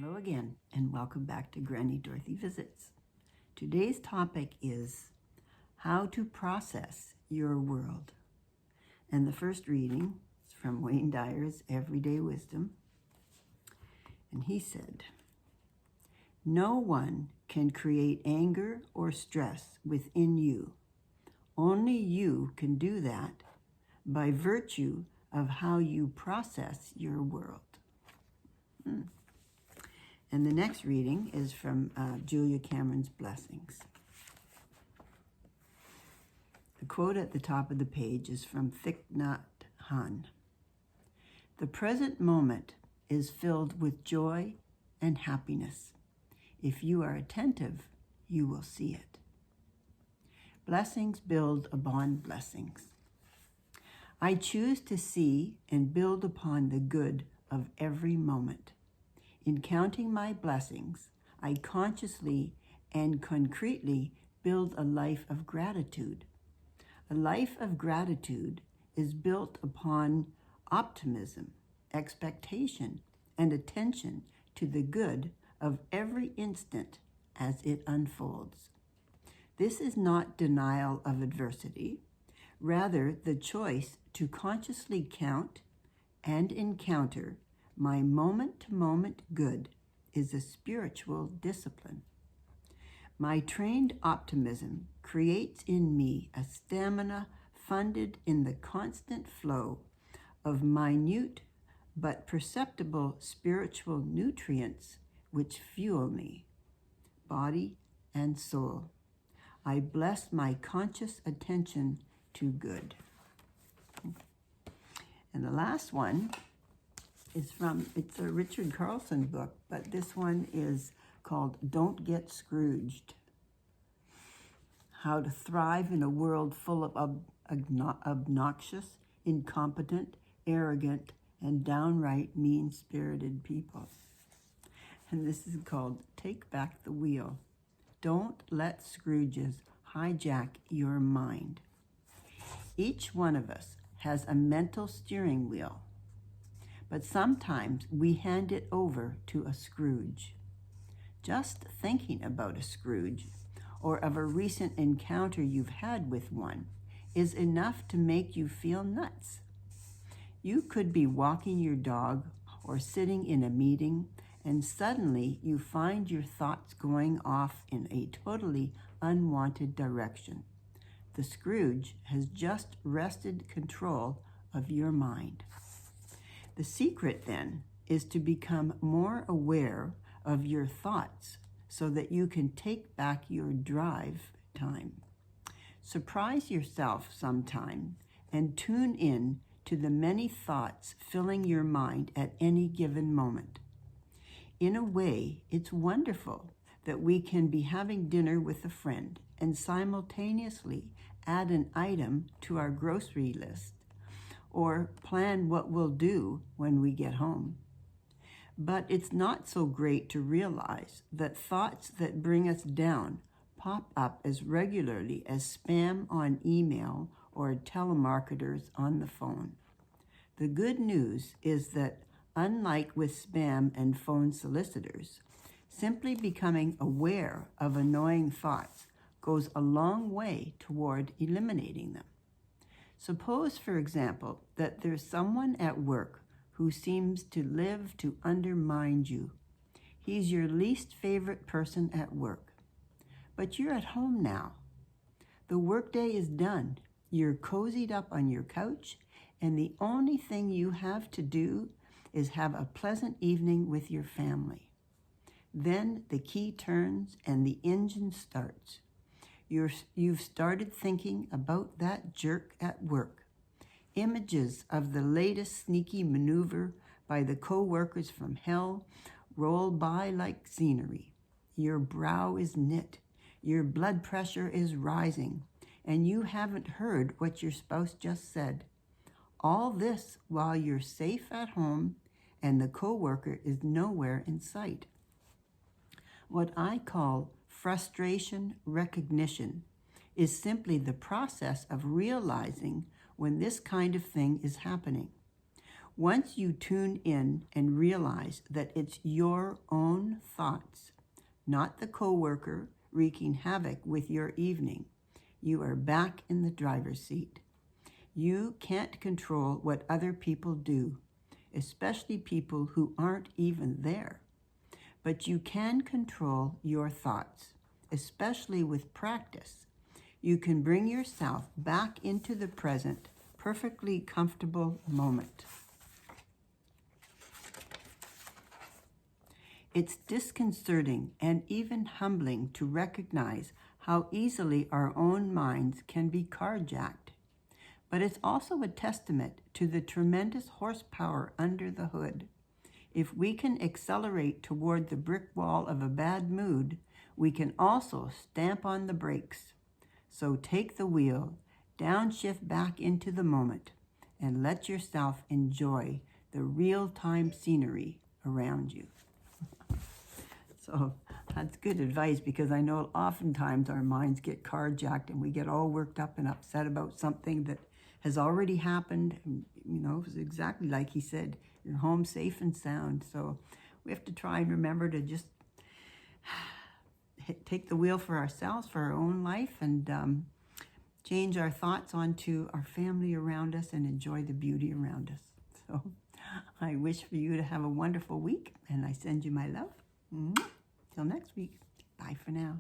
Hello again, and welcome back to Granny Dorothy Visits. Today's topic is how to process your world. And the first reading is from Wayne Dyer's Everyday Wisdom. And he said, "No one can create anger or stress within you. Only you can do that by virtue of how you process your world." And the next reading is from Julia Cameron's Blessings. The quote at the top of the page is from Thich Nhat Hanh. "The present moment is filled with joy and happiness. If you are attentive, you will see it." Blessings build upon blessings. I choose to see and build upon the good of every moment. In counting my blessings, I consciously and concretely build a life of gratitude. A life of gratitude is built upon optimism, expectation, and attention to the good of every instant as it unfolds. This is not denial of adversity, rather the choice to consciously count and encounter my moment-to-moment good is a spiritual discipline. My trained optimism creates in me a stamina funded in the constant flow of minute but perceptible spiritual nutrients which fuel me, body and soul. I bless my conscious attention to good. And the last one is it's a Richard Carlson book, but this one is called Don't Get Scrooged. How to Thrive in a World Full of Obnoxious, Incompetent, Arrogant, and Downright Mean-Spirited People. And this is called Take Back the Wheel. Don't let Scrooges hijack your mind. Each one of us has a mental steering wheel, but sometimes we hand it over to a Scrooge. Just thinking about a Scrooge or of a recent encounter you've had with one is enough to make you feel nuts. You could be walking your dog or sitting in a meeting, and suddenly you find your thoughts going off in a totally unwanted direction. The Scrooge has just wrested control of your mind. The secret, then, is to become more aware of your thoughts so that you can take back your drive time. Surprise yourself sometime and tune in to the many thoughts filling your mind at any given moment. In a way, it's wonderful that we can be having dinner with a friend and simultaneously add an item to our grocery list or plan what we'll do when we get home. But it's not so great to realize that thoughts that bring us down pop up as regularly as spam on email or telemarketers on the phone. The good news is that, unlike with spam and phone solicitors, simply becoming aware of annoying thoughts goes a long way toward eliminating them. Suppose, for example, that there's someone at work who seems to live to undermine you. He's your least favorite person at work. But you're at home now. The workday is done. You're cozied up on your couch, and the only thing you have to do is have a pleasant evening with your family. Then the key turns and the engine starts. You've started thinking about that jerk at work. Images of the latest sneaky maneuver by the co-workers from hell roll by like scenery. Your brow is knit, your blood pressure is rising, and you haven't heard what your spouse just said. All this while you're safe at home and the co-worker is nowhere in sight. What I call frustration recognition is simply the process of realizing when this kind of thing is happening. Once you tune in and realize that it's your own thoughts, not the coworker wreaking havoc with your evening, you are back in the driver's seat. You can't control what other people do, especially people who aren't even there. But you can control your thoughts, especially with practice. You can bring yourself back into the present, perfectly comfortable moment. It's disconcerting and even humbling to recognize how easily our own minds can be carjacked. But it's also a testament to the tremendous horsepower under the hood. If we can accelerate toward the brick wall of a bad mood, we can also stamp on the brakes. So take the wheel, downshift back into the moment, and let yourself enjoy the real-time scenery around you. So that's good advice, because I know oftentimes our minds get carjacked and we get all worked up and upset about something that has already happened. And, it's exactly like he said, you're home safe and sound. So we have to try and remember to just take the wheel for ourselves, for our own life, and change our thoughts onto our family around us and enjoy the beauty around us. So I wish for you to have a wonderful week, and I send you my love. Till next week. Bye for now.